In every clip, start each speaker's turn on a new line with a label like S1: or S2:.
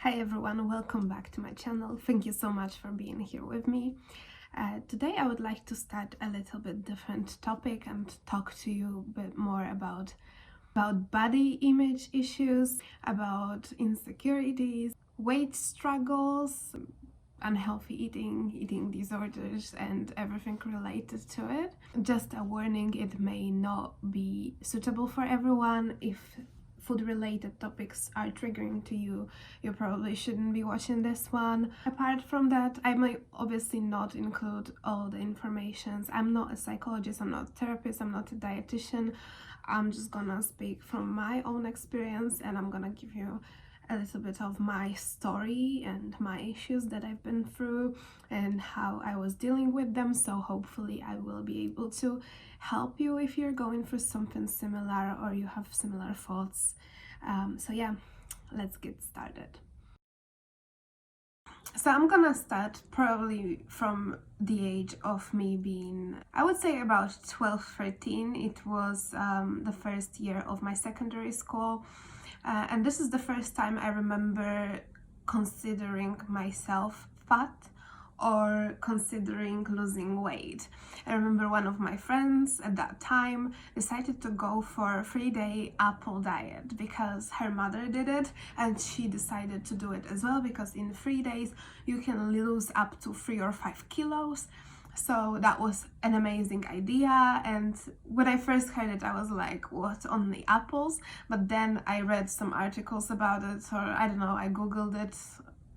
S1: Hi everyone, welcome back to my channel. Thank you so much for being here with me. Today I would like to start a little bit different topic and talk to you a bit more about body image issues, about insecurities, weight struggles, unhealthy eating disorders, and everything related to it. Just a warning, it may not be suitable for everyone. If food-related topics are triggering to you, you probably shouldn't be watching this one. Apart from that, I might obviously not include all the information. I'm not a psychologist, I'm not a therapist, I'm not a dietitian. I'm just gonna speak from my own experience, and I'm gonna give you a little bit of my story and my issues that I've been through and how I was dealing with them. So hopefully I will be able to help you if you're going through something similar or you have similar thoughts. So yeah, let's get started. So I'm gonna start probably from the age of me being, I would say about 12, 13. It was the first year of my secondary school. And this is the first time I remember considering myself fat or considering losing weight. I remember one of my friends at that time decided to go for a 3-day apple diet because her mother did it, and she decided to do it as well because in 3 days you can lose up to 3 or 5 kilos. So that was an amazing idea, and when I first heard it I was like, what, only apples? But then I read some articles about it, or I don't know, I googled it.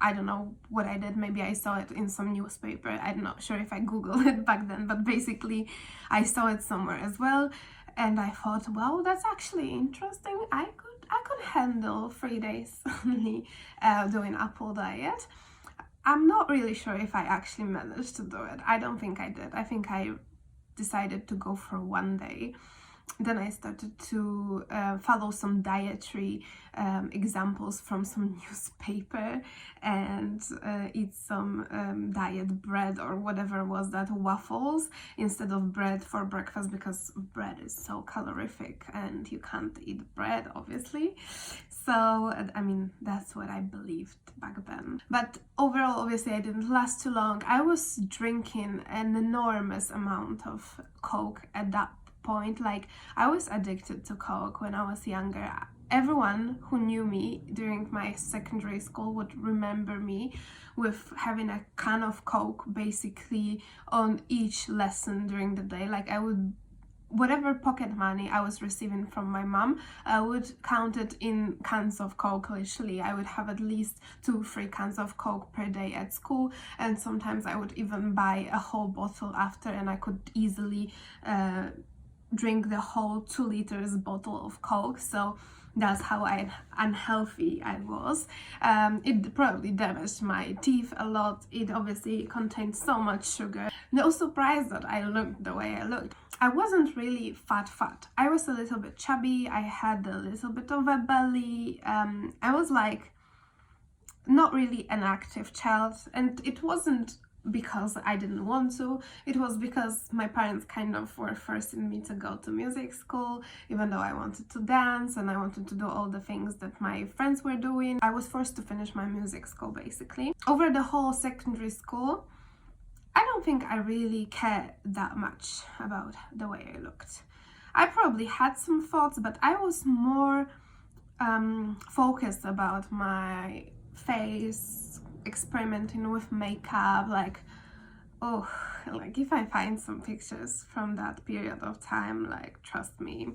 S1: I don't know what I did, maybe I saw it in some newspaper. I'm not sure if I googled it back then, but basically I saw it somewhere as well, and I thought, wow, that's actually interesting. I could handle 3 days only doing apple diet. I'm not really sure if I actually managed to do it. I don't think I did. I think I decided to go for 1 day. Then I started to follow some dietary examples from some newspaper and eat some diet bread or whatever was that, waffles instead of bread for breakfast, because bread is so calorific and you can't eat bread obviously. So I mean, that's what I believed back then. But overall, obviously I didn't last too long. I was drinking an enormous amount of Coke at that point. Like, I was addicted to Coke when I was younger. Everyone who knew me during my secondary school would remember me with having a can of Coke basically on each lesson during the day. Like, I would, whatever pocket money I was receiving from my mom, I would count it in cans of Coke. Literally, I would have at least 2-3 cans of Coke per day at school, and sometimes I would even buy a whole bottle after, and I could easily drink the whole 2 liters bottle of Coke. So that's how unhealthy I was. It probably damaged my teeth a lot. It obviously contained so much sugar. No surprise that I looked the way I looked. I wasn't really fat. I was a little bit chubby. I had a little bit of a belly. I was like not really an active child, and it wasn't because I didn't want to. It was because my parents kind of were forcing me to go to music school, even though I wanted to dance and I wanted to do all the things that my friends were doing. I was forced to finish my music school basically. Over the whole secondary school, I don't think I really cared that much about the way I looked. I probably had some thoughts, but I was more focused about my face, experimenting with makeup. Like, oh, like if I find some pictures from that period of time, like, trust me,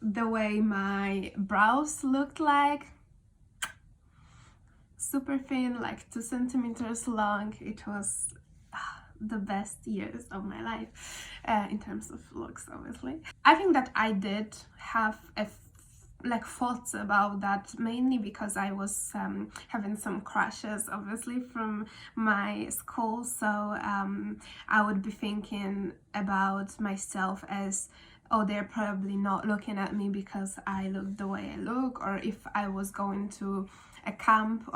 S1: the way my brows looked like, super thin, like 2 centimeters long. It was the best years of my life in terms of looks, obviously. I think that I did have thoughts about that, mainly because I was having some crushes obviously from my school. So I would be thinking about myself as, oh, they're probably not looking at me because I look the way I look. Or if I was going to a camp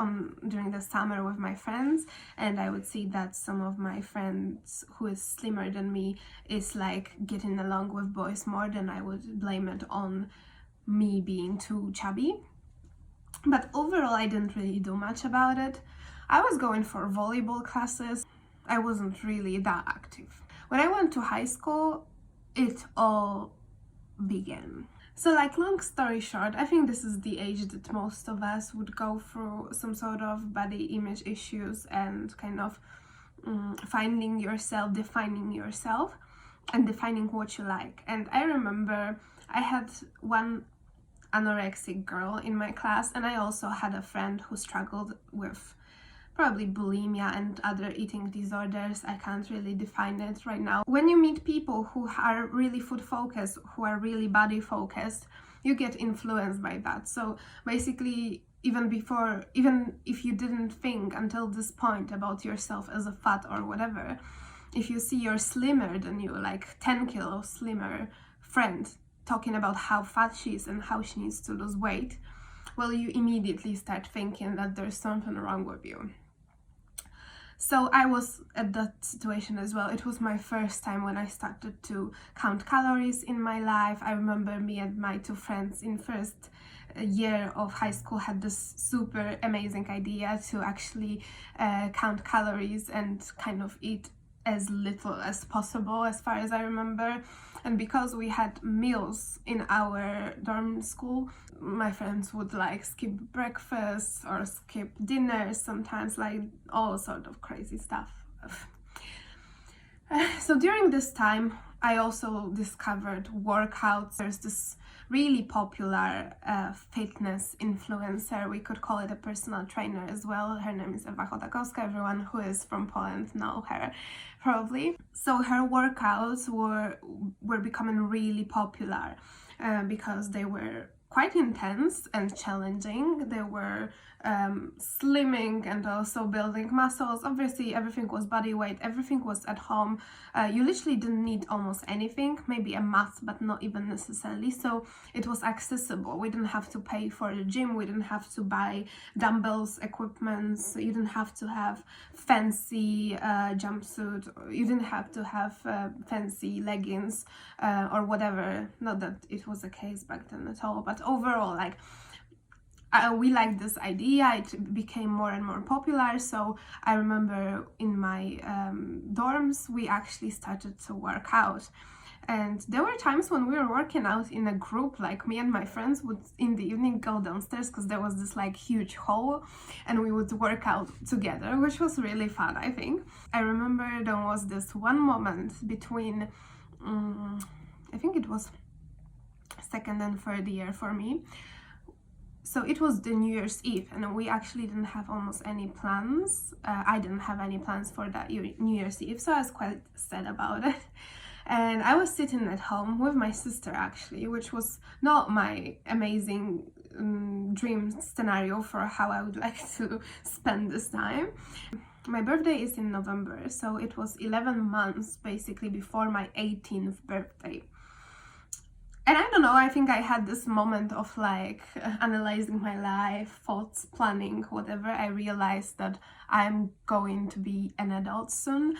S1: during the summer with my friends and I would see that some of my friends who is slimmer than me is like getting along with boys more, then I would blame it on me being too chubby. But overall, I didn't really do much about it. I was going for volleyball classes. I wasn't really that active. When I went to high school, it all began. So, like, long story short, I think this is the age that most of us would go through some sort of body image issues and kind of finding yourself, defining yourself, and defining what you like. And I remember I had one anorexic girl in my class, and I also had a friend who struggled with probably bulimia and other eating disorders. I can't really define it right now. When you meet people who are really food focused, who are really body focused, you get influenced by that. So basically, even if you didn't think until this point about yourself as a fat or whatever, if you see your slimmer than you, like 10 kilos slimmer friend talking about how fat she is and how she needs to lose weight, well, you immediately start thinking that there's something wrong with you. So I was at that situation as well. It was my first time when I started to count calories in my life. I remember me and my two friends in first year of high school had this super amazing idea to actually count calories and kind of eat as little as possible, as far as I remember. And because we had meals in our dorm school, my friends would like skip breakfast or skip dinners sometimes, like all sort of crazy stuff. So during this time, I also discovered workouts. There's this really popular fitness influencer. We could call it a personal trainer as well. Her name is Ewa Chodakowska. Everyone who is from Poland know her probably. So her workouts were becoming really popular because they were quite intense and challenging. They were slimming and also building muscles. Obviously, everything was body weight, everything was at home. You literally didn't need almost anything, maybe a mat, but not even necessarily. So it was accessible. We didn't have to pay for the gym, we didn't have to buy dumbbells, equipment, so you didn't have to have fancy jumpsuit, you didn't have to have fancy leggings or whatever. Not that it was the case back then at all, but overall, like, we liked this idea. It became more and more popular. So I remember in my dorms, we actually started to work out. And there were times when we were working out in a group, like me and my friends would in the evening go downstairs because there was this like huge hall and we would work out together, which was really fun, I think. I remember there was this one moment between, I think it was second and third year for me. So it was the New Year's Eve, and we actually didn't have almost any plans. I didn't have any plans for that New Year's Eve, so I was quite sad about it. And I was sitting at home with my sister, actually, which was not my amazing dream scenario for how I would like to spend this time. My birthday is in November, so it was 11 months basically before my 18th birthday. And I don't know, I think I had this moment of like analyzing my life, thoughts, planning, whatever. I realized that I'm going to be an adult soon.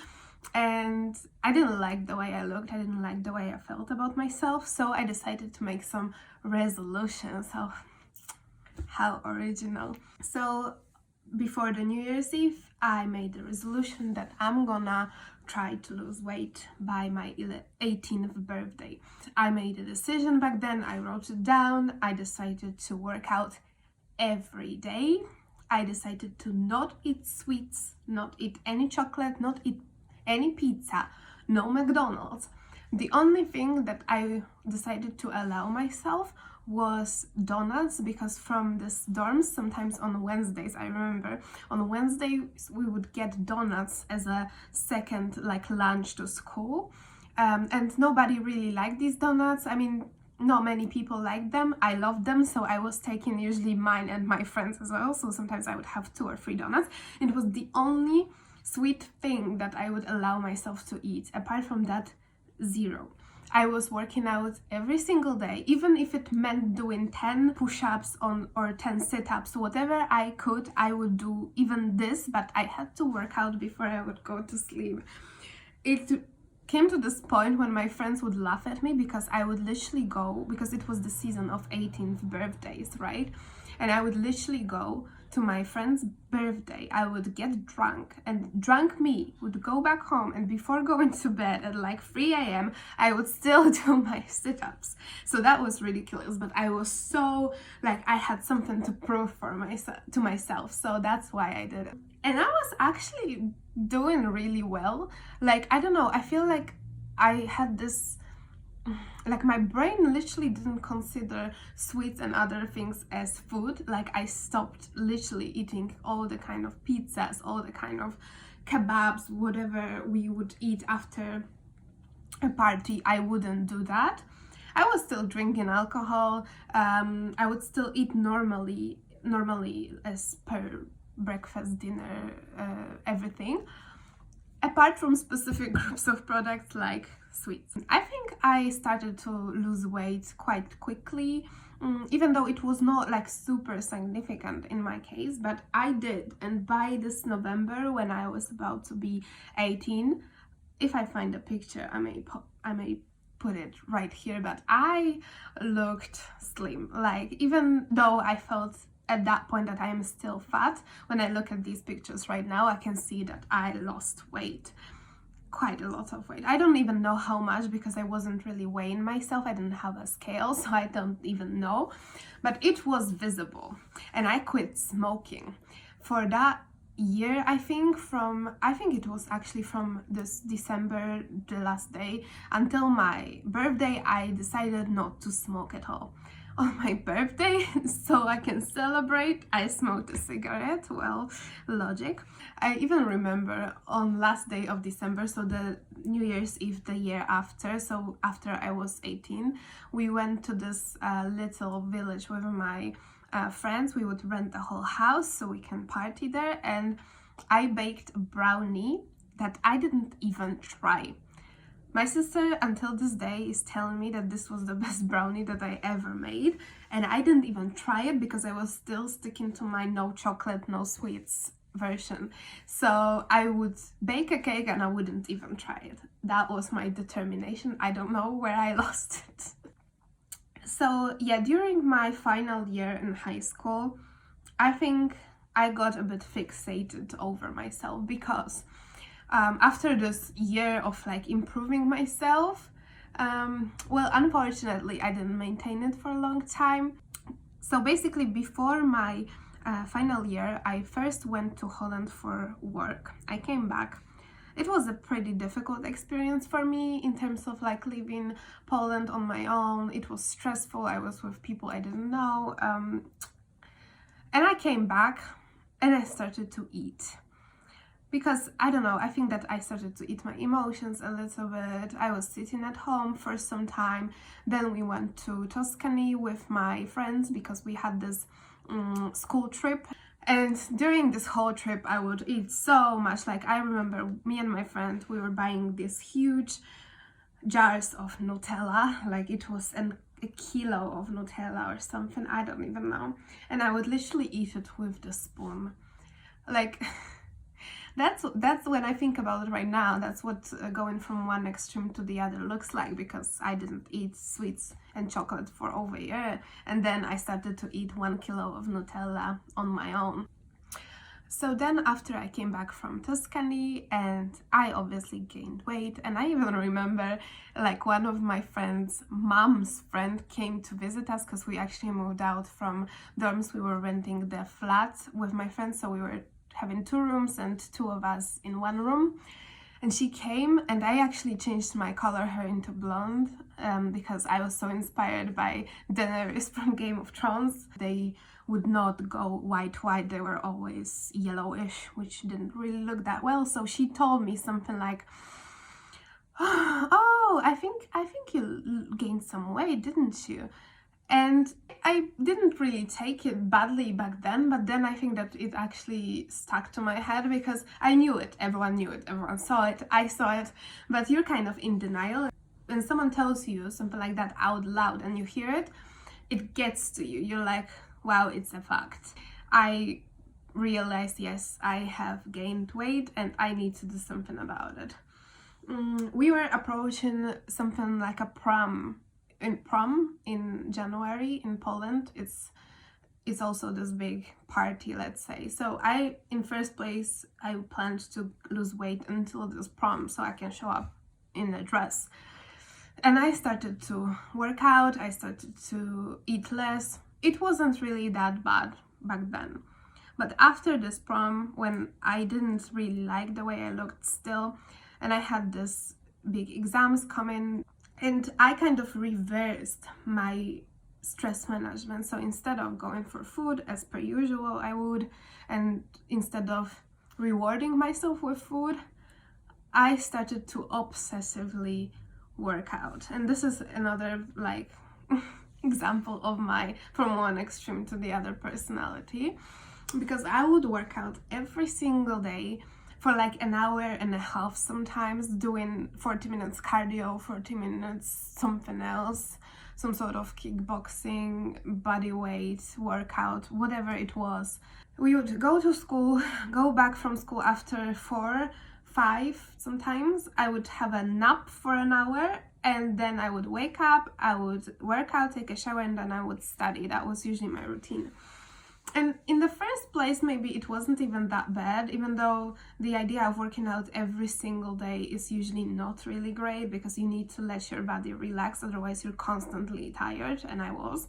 S1: And I didn't like the way I looked, I didn't like the way I felt about myself. So I decided to make some resolutions. So how original. So before the New Year's Eve, I made the resolution that I'm gonna try to lose weight by my 18th birthday. I made a decision back then, I wrote it down, I decided to work out every day. I decided to not eat sweets, not eat any chocolate, not eat any pizza, no McDonald's. The only thing that I decided to allow myself was donuts, because from this dorms, sometimes on Wednesdays, I remember on Wednesdays we would get donuts as a second like lunch to school, and nobody really liked these donuts. I mean, not many people liked them. I loved them, so I was taking usually mine and my friends as well, so sometimes I would have 2 or 3 donuts. It was the only sweet thing that I would allow myself to eat. Apart from that, zero. I was working out every single day, even if it meant doing 10 push-ups or 10 sit-ups, whatever I could, I would do even this, but I had to work out before I would go to sleep. It came to this point when my friends would laugh at me because I would literally go, because it was the season of 18th birthdays, right? And I would literally go to my friend's birthday. I would get drunk, and drunk me would go back home, and before going to bed at like 3 a.m. I would still do my sit-ups. So that was ridiculous, but I was so like, I had something to prove for myself, to myself, so that's why I did it. And I was actually doing really well. Like, I don't know, I feel like I had this, like, my brain literally didn't consider sweets and other things as food. Like, I stopped literally eating all the kind of pizzas, all the kind of kebabs, whatever we would eat after a party. I wouldn't do that. I was still drinking alcohol. I would still eat normally as per breakfast, dinner, everything, apart from specific groups of products like sweets. I think I started to lose weight quite quickly, even though it was not like super significant in my case, but I did. And by this November, when I was about to be 18, if I find a picture, I may put it right here, but I looked slim. Like, even though I felt at that point that I am still fat, when I look at these pictures right now, I can see that I lost weight, quite a lot of weight. I don't even know how much, because I wasn't really weighing myself. I didn't have a scale, so I don't even know, but it was visible. And I quit smoking for that year. I think it was actually from this December, the last day, until my birthday. I decided not to smoke at all. On my birthday, so I can celebrate, I smoked a cigarette. Well, logic. I even remember on last day of December, so the New Year's Eve the year after, so after I was 18, we went to this little village with my friends. We would rent the whole house so we can party there, and I baked a brownie that I didn't even try. My sister, until this day, is telling me that this was the best brownie that I ever made, and I didn't even try it because I was still sticking to my no chocolate, no sweets version. So I would bake a cake and I wouldn't even try it. That was my determination. I don't know where I lost it. So yeah, during my final year in high school, I think I got a bit fixated over myself, because after this year of like improving myself, well, unfortunately I didn't maintain it for a long time. So basically, before my final year, I first went to Holland for work. I came back. It was a pretty difficult experience for me in terms of like leaving Poland on my own. It was stressful. I was with people I didn't know, and I came back and I started to eat. Because, I don't know, I think that I started to eat my emotions a little bit. I was sitting at home for some time. Then we went to Tuscany with my friends because we had this school trip. And during this whole trip, I would eat so much. Like, I remember me and my friend, we were buying these huge jars of Nutella. Like, it was a kilo of Nutella or something. I don't even know. And I would literally eat it with the spoon. Like... That's when I think about it right now. That's what going from one extreme to the other looks like, because I didn't eat sweets and chocolate for over a year, and then I started to eat 1 kilo of Nutella on my own. So then after I came back from Tuscany, and I obviously gained weight, and I even remember like one of my friend's mom's friend came to visit us, because we actually moved out from dorms. We were renting the flat with my friends, so we were having 2 rooms and 2 of us in 1 room. And she came, and I actually changed my color hair into blonde because I was so inspired by Daenerys from Game of Thrones. They would not go white, they were always yellowish, which didn't really look that well. So she told me something like, oh, I think you gained some weight, didn't you? And I didn't really take it badly back then, but then I think that it actually stuck to my head, because I knew it, everyone knew it, everyone saw it, I saw it, but you're kind of in denial. When someone tells you something like that out loud and you hear it, it gets to you. You're like, wow, it's a fact. I realized, yes, I have gained weight and I need to do something about it. We were approaching something like a prom in January in Poland. It's it's also this big party, let's say. So in first place, I planned to lose weight until this prom so I can show up in a dress. And I started to work out, I started to eat less. It wasn't really that bad back then. But after this prom, when I didn't really like the way I looked still, and I had this big exams coming, and I kind of reversed my stress management. So instead of going for food as per usual I would, and instead of rewarding myself with food, I started to obsessively work out. And this is another like example of my from one extreme to the other personality, because I would work out every single day for like an hour and a half, sometimes doing 40 minutes cardio, 40 minutes something else, some sort of kickboxing, body weight workout, whatever it was. We would go to school, go back from school after 4, 5 sometimes. I would have a nap for an hour, and then I would wake up, I would work out, take a shower, and then I would study. That was usually my routine. And in the first place, maybe it wasn't even that bad, even though the idea of working out every single day is usually not really great, because you need to let your body relax, otherwise you're constantly tired, and I was.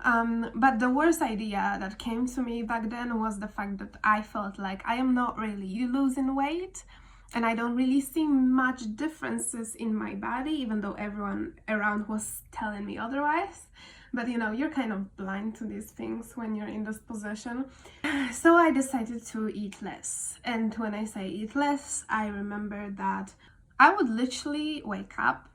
S1: But the worst idea that came to me back then was the fact that I felt like I am not really losing weight, and I don't really see much differences in my body, even though everyone around was telling me otherwise. But you know, you're kind of blind to these things when you're in this position. So I decided to eat less. And when I say eat less, I remember that I would literally wake up,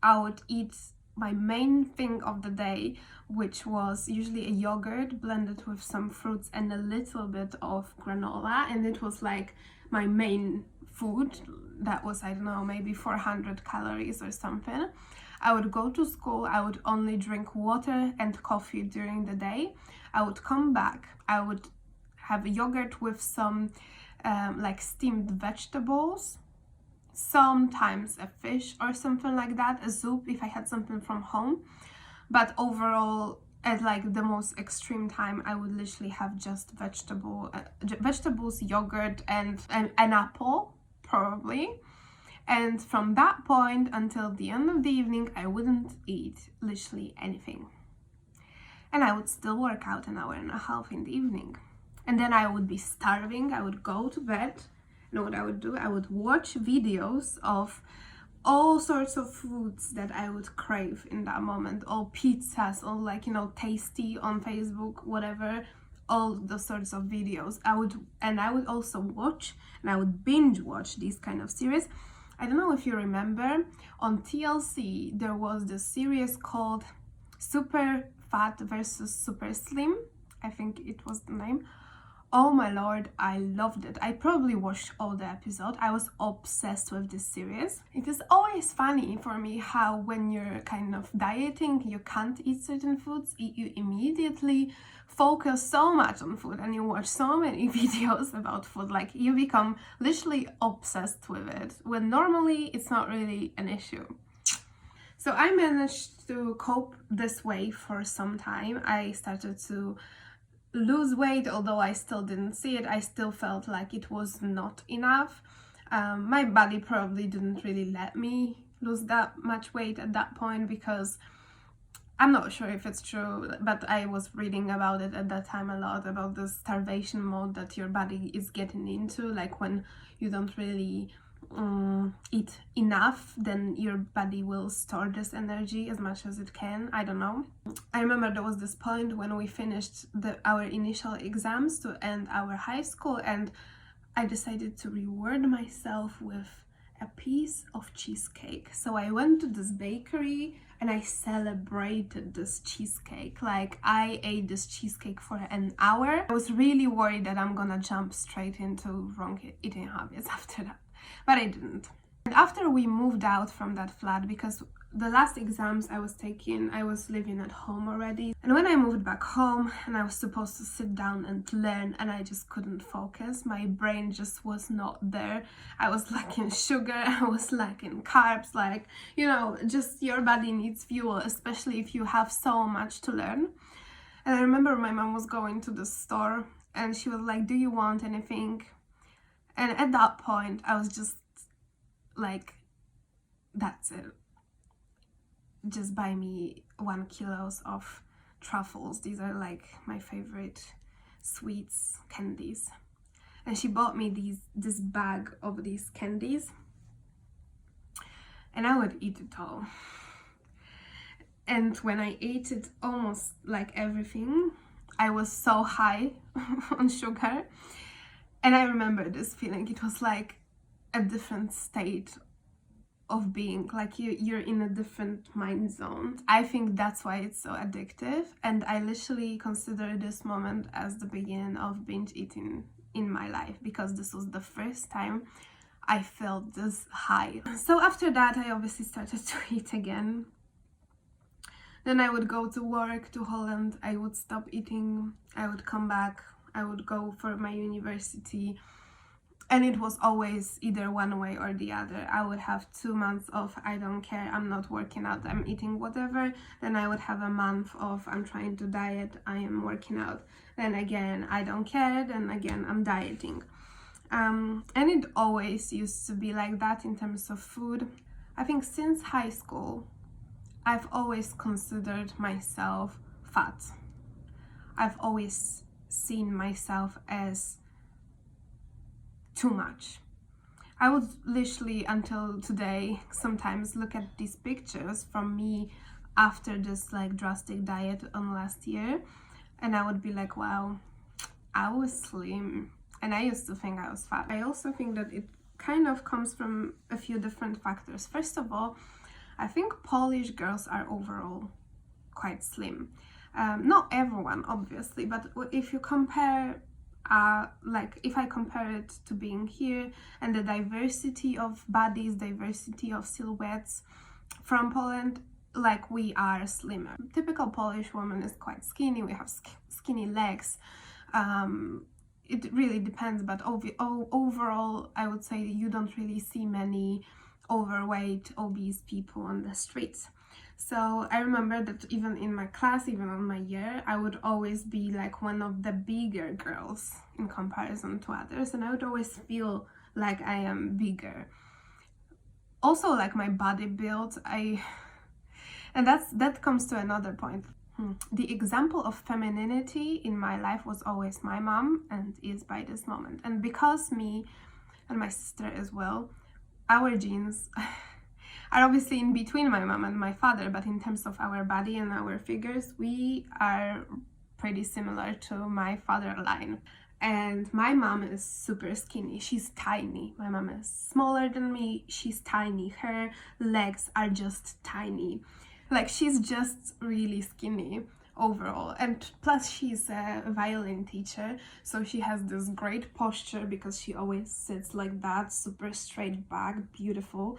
S1: I would eat my main thing of the day, which was usually a yogurt blended with some fruits and a little bit of granola. And it was like my main food. That was, I don't know, maybe 400 calories or something. I would go to school, I would only drink water and coffee during the day. I would come back, I would have yogurt with some like steamed vegetables, sometimes a fish or something like that, a soup if I had something from home. But overall, at like the most extreme time, I would literally have just vegetables, yogurt, and an apple, probably. And from that point until the end of the evening, I wouldn't eat literally anything. And I would still work out an hour and a half in the evening. And then I would be starving, I would go to bed. And what I would do, I would watch videos of all sorts of foods that I would crave in that moment. All pizzas, all like, you know, tasty on Facebook, whatever. All the sorts of videos. I would also watch, and I would binge watch these kind of series. I don't know if you remember, on TLC there was this series called Super Fat versus Super Slim. I think it was the name. Oh my lord, I loved it. I probably watched all the episodes. I was obsessed with this series. It is always funny for me how when you're kind of dieting, you can't eat certain foods, you immediately focus so much on food and you watch so many videos about food, like you become literally obsessed with it, when normally it's not really an issue. So I managed to cope this way for some time. I started to lose weight, although I still didn't see it. I still felt like it was not enough. My body probably didn't really let me lose that much weight at that point, because I'm not sure if it's true, but I was reading about it at that time a lot, about the starvation mode that your body is getting into, like when you don't really eat enough, then your body will store this energy as much as it can. I don't know. I remember there was this point when we finished our initial exams to end our high school, and I decided to reward myself with a piece of cheesecake. So I went to this bakery and I celebrated this cheesecake. Like, I ate this cheesecake for an hour. I was really worried that I'm gonna jump straight into wrong eating habits after that, but I didn't. And after we moved out from that flat, because the last exams I was taking, I was living at home already. And when I moved back home and I was supposed to sit down and learn, and I just couldn't focus, my brain just was not there. I was lacking sugar, I was lacking carbs, like, you know, just your body needs fuel, especially if you have so much to learn. And I remember my mom was going to the store and she was like, do you want anything? And at that point I was just like, that's it, just buy me 1 kilo of truffles. These are like my favorite sweets, candies. And she bought me this bag of these candies, and I would eat it all. And when I ate it, almost like everything, I was so high on sugar. And I remember this feeling. It was like a different state of being, like you're in a different mind zone. I think that's why it's so addictive, and I literally consider this moment as the beginning of binge eating in my life, because this was the first time I felt this high. So after that I obviously started to eat again. Then I would go to work to Holland, I would stop eating, I would come back, I would go for my university. And it was always either one way or the other. I would have 2 months of I don't care, I'm not working out, I'm eating whatever. Then I would have a month of I'm trying to diet, I am working out. Then again, I don't care, then again, I'm dieting. And it always used to be like that in terms of food. I think since high school, I've always considered myself fat. I've always seen myself as too much. I would literally, until today, sometimes look at these pictures from me after this like drastic diet on last year, and I would be like, wow, I was slim, and I used to think I was fat. I also think that it kind of comes from a few different factors. First of all, I think Polish girls are overall quite slim. Not everyone, obviously, but if you compare like if I compare it to being here and the diversity of bodies, diversity of silhouettes from Poland, like we are slimmer. Typical Polish woman is quite skinny, we have skinny legs. It really depends, but overall I would say you don't really see many overweight, obese people on the streets. So I remember that even in my class, even on my year, I would always be like one of the bigger girls in comparison to others, and I would always feel like I am bigger. Also, like my body build, and that comes to another point. The example of femininity in my life was always my mom, and is by this moment. And because me and my sister as well, our genes are obviously in between my mom and my father, but in terms of our body and our figures, we are pretty similar to my father line. And my mom is super skinny, she's tiny. My mom is smaller than me, she's tiny, her legs are just tiny. Like, she's just really skinny overall. And plus she's a violin teacher, so she has this great posture because she always sits like that, super straight back, beautiful.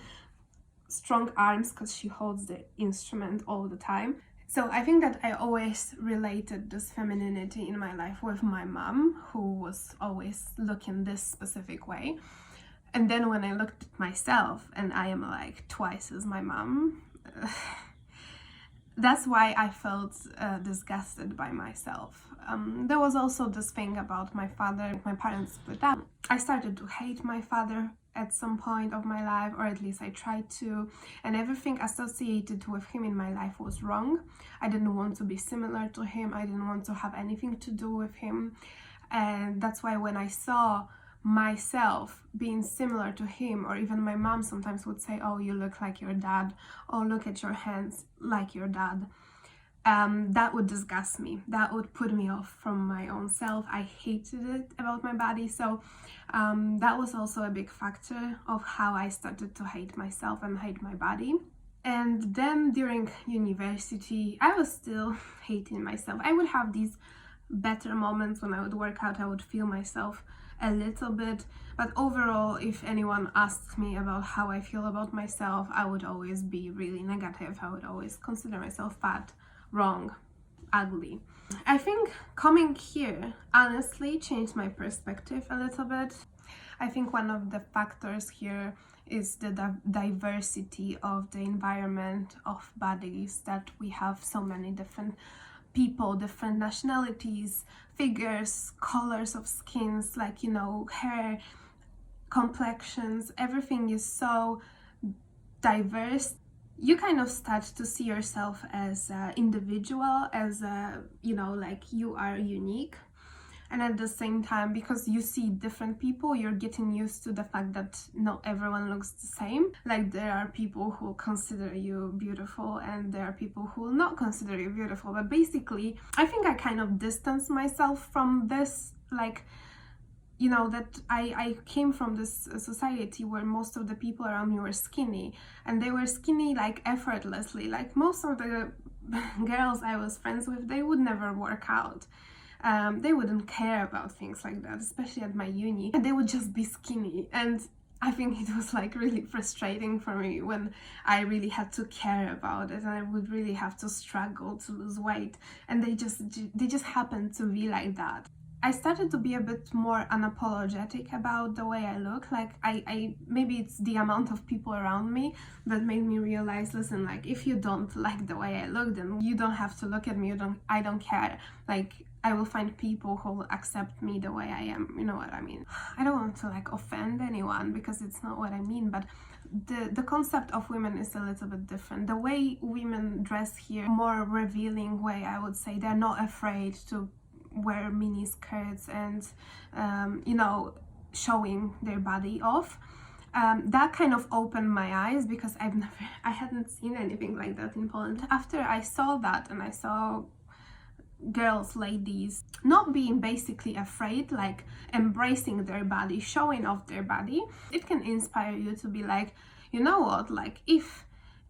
S1: Strong arms because she holds the instrument all the time. So I think that I always related this femininity in my life with my mom, who was always looking this specific way. And then when I looked at myself and I am like twice as my mom, that's why I felt disgusted by myself. There was also this thing about my father. My parents split up. I started to hate my father at some point of my life, or at least I tried to, and everything associated with him in my life was wrong. I didn't want to be similar to him, I didn't want to have anything to do with him, and that's why when I saw myself being similar to him, or even my mom sometimes would say, oh, you look like your dad, oh, look at your hands like your dad, that would disgust me, that would put me off from my own self. I hated it about my body. So that was also a big factor of how I started to hate myself and hate my body. And then during university, I was still hating myself. I would have these better moments when I would work out, I would feel myself a little bit, but overall, if anyone asks me about how I feel about myself, I would always be really negative. I would always consider myself fat, wrong, ugly. I think coming here honestly changed my perspective a little bit. I think one of the factors here is the diversity of the environment of bodies, that we have so many different people, different nationalities, figures, colors of skins, like, you know, hair, complexions, everything is so diverse. You kind of start to see yourself as an individual, as a, you know, like you are unique. And at the same time, because you see different people, you're getting used to the fact that not everyone looks the same. Like, there are people who consider you beautiful and there are people who will not consider you beautiful. But basically, I think I kind of distanced myself from this, like, you know, that I came from this society where most of the people around me were skinny, and they were skinny like effortlessly. Like, most of the girls I was friends with, they would never work out. They wouldn't care about things like that, especially at my uni, and they would just be skinny. And I think it was like really frustrating for me when I really had to care about it, and I would really have to struggle to lose weight, and they just happened to be like that. I started to be a bit more unapologetic about the way I look. Like, I maybe it's the amount of people around me that made me realize, listen, like, if you don't like the way I look, then you don't have to look at me. I don't care. Like, I will find people who will accept me the way I am. You know what I mean? I don't want to like offend anyone, because it's not what I mean, but the concept of women is a little bit different. The way women dress here, more revealing way, I would say. They're not afraid to wear mini skirts and you know, showing their body off. That kind of opened my eyes, because I hadn't seen anything like that in Poland. After I saw that, and I saw girls, ladies, not being basically afraid, like embracing their body, showing off their body, it can inspire you to be like, you know what, like, if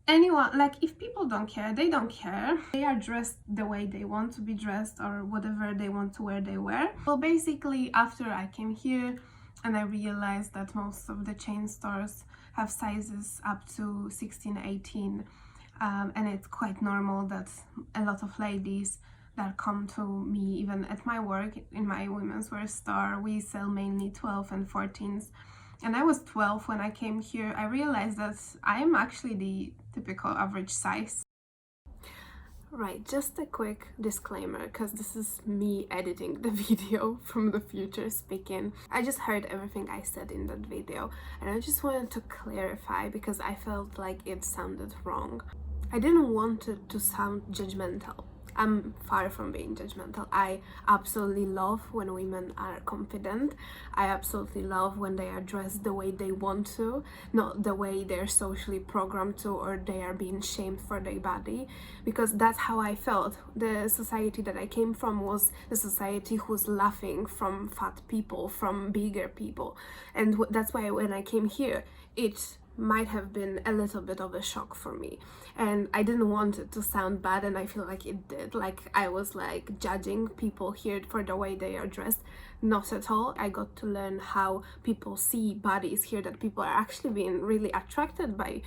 S1: anyone, like, if people don't care, they don't care. They are dressed the way they want to be dressed, or whatever they want to wear, they wear. Well, basically, after I came here and I realized that most of the chain stores have sizes up to 16, 18, and it's quite normal that a lot of ladies that come to me, even at my work, in my women's wear store, we sell mainly 12 and 14s. And I was 12 when I came here. I realized that I am actually the typical average size. Right, just a quick disclaimer, because this is me editing the video from the future speaking. I just heard everything I said in that video, and I just wanted to clarify, because I felt like it sounded wrong. I didn't want it to sound judgmental. I'm far from being judgmental. I absolutely love when women are confident. I absolutely love when they are dressed the way they want to, not the way they're socially programmed to, or they are being shamed for their body, because that's how I felt. The society that I came from was the society who's laughing from fat people, from bigger people, and that's why when I came here, it might have been a little bit of a shock for me, and I didn't want it to sound bad, and I feel like it did, like I was like judging people here for the way they are dressed. Not at all. I got to learn how people see bodies here, that people are actually being really attracted by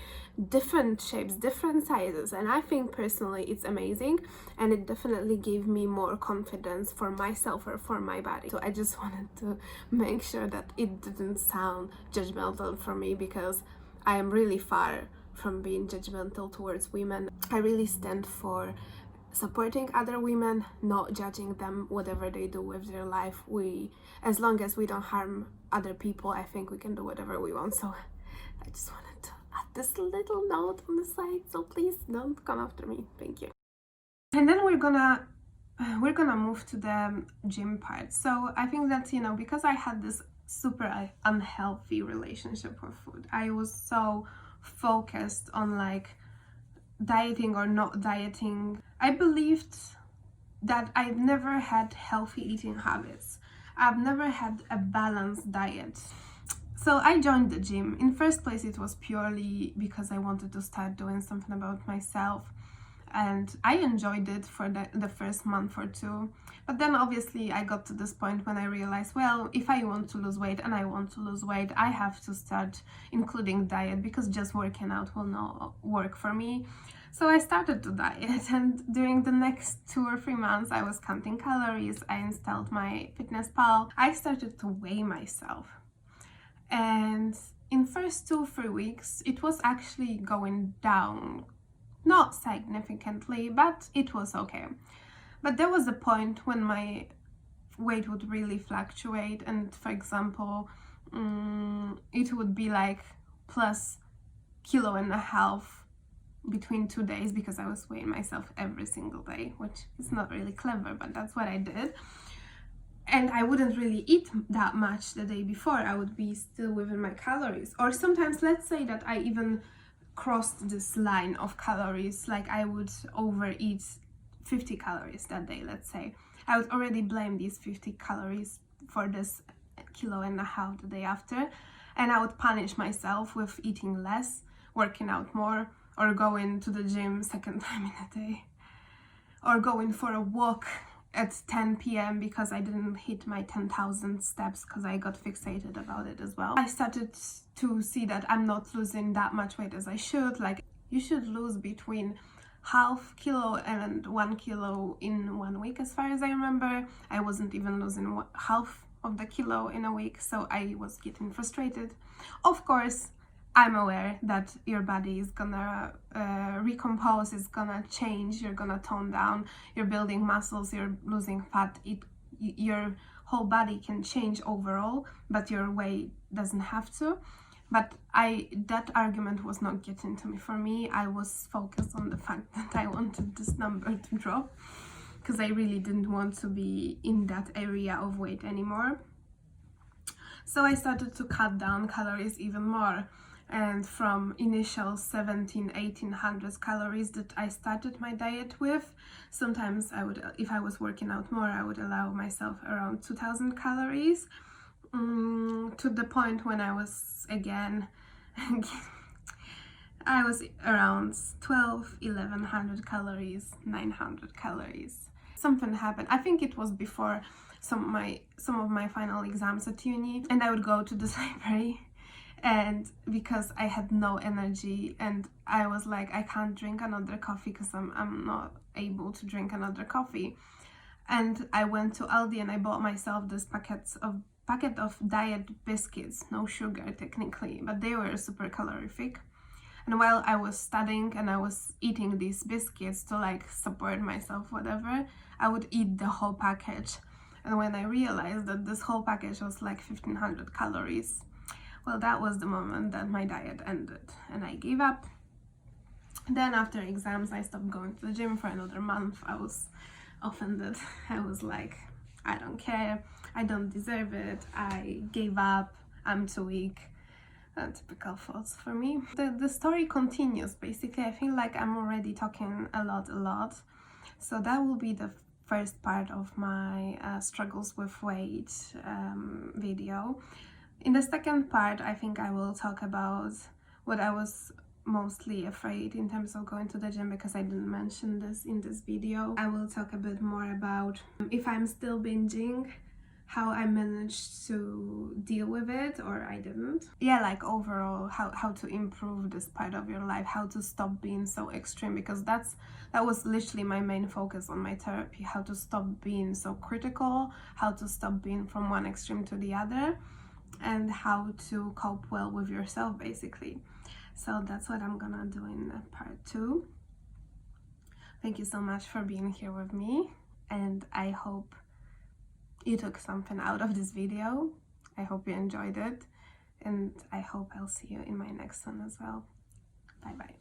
S1: different shapes, different sizes, and I think personally it's amazing, and it definitely gave me more confidence for myself or for my body. So I just wanted to make sure that it didn't sound judgmental for me, because I am really far from being judgmental towards women. I really stand for supporting other women, not judging them, whatever they do with their life. As long as we don't harm other people, I think we can do whatever we want. So I just wanted to add this little note on the side, so please don't come after me. Thank you. And then we're gonna move to the gym part. So I think that, you know, because I had this super unhealthy relationship with food, I was so focused on like dieting or not dieting. I believed that I've never had healthy eating habits. I've never had a balanced diet. So I joined the gym. In first place, it was purely because I wanted to start doing something about myself, and I enjoyed it for the first month or two. But then obviously I got to this point when I realized, well, if I want to lose weight, and I want to lose weight, I have to start including diet, because just working out will not work for me. So I started to diet, and during the next 2 or 3 months I was counting calories. I installed my FitnessPal. I started to weigh myself, and in first 2-3 weeks it was actually going down, not significantly, but it was okay. But there was a point when my weight would really fluctuate, and for example, it would be like plus 1.5 kg between 2 days, because I was weighing myself every single day, which is not really clever, but that's what I did. And I wouldn't really eat that much the day before. I would be still within my calories. Or sometimes, let's say that I even crossed this line of calories, like I would overeat 50 calories that day, let's say. I would already blame these 50 calories for this 1.5 kg the day after, and I would punish myself with eating less, working out more, or going to the gym second time in a day, or going for a walk at 10 p.m. because I didn't hit my 10,000 steps, because I got fixated about it as well. I started to see that I'm not losing that much weight as I should. Like, you should lose between 0.5 kg and 1 kg in 1 week, as far as I remember. I wasn't even losing half of the kilo in a week, so I was getting frustrated. Of course, I'm aware that your body is gonna recompose, it's gonna change, you're gonna tone down, you're building muscles, you're losing fat, your whole body can change overall, but your weight doesn't have to. But that argument was not getting to me. For me, I was focused on the fact that I wanted this number to drop, because I really didn't want to be in that area of weight anymore. So I started to cut down calories even more. And from initial 1800 calories that I started my diet with, sometimes I would, if I was working out more, I would allow myself around 2000 calories, to the point when I was again I was around 1100 calories, 900 calories. Something happened. I think it was before some of my final exams at uni, and I would go to the library, and because I had no energy, and I was like, I can't drink another coffee because I'm not able to drink another coffee. And I went to Aldi and I bought myself this packet of diet biscuits, no sugar technically, but they were super calorific. And while I was studying and I was eating these biscuits to like support myself, whatever, I would eat the whole package. And when I realized that this whole package was like 1500 calories, well, that was the moment that my diet ended and I gave up. Then after exams, I stopped going to the gym for another month. I was offended. I was like, I don't care, I don't deserve it, I gave up, I'm too weak. Typical thoughts for me. The story continues. Basically, I feel like I'm already talking a lot. So that will be the first part of my struggles with weight video. In the second part, I think I will talk about what I was mostly afraid in terms of going to the gym, because I didn't mention this in this video. I will talk a bit more about if I'm still binging, how I managed to deal with it, or I didn't. Yeah, like overall, how to improve this part of your life, how to stop being so extreme, because that was literally my main focus on my therapy, how to stop being so critical, how to stop being from one extreme to the other, and how to cope well with yourself, basically. So that's what I'm gonna do in part 2. Thank you so much for being here with me, and I hope you took something out of this video. I hope you enjoyed it, and I hope I'll see you in my next one as well. Bye bye.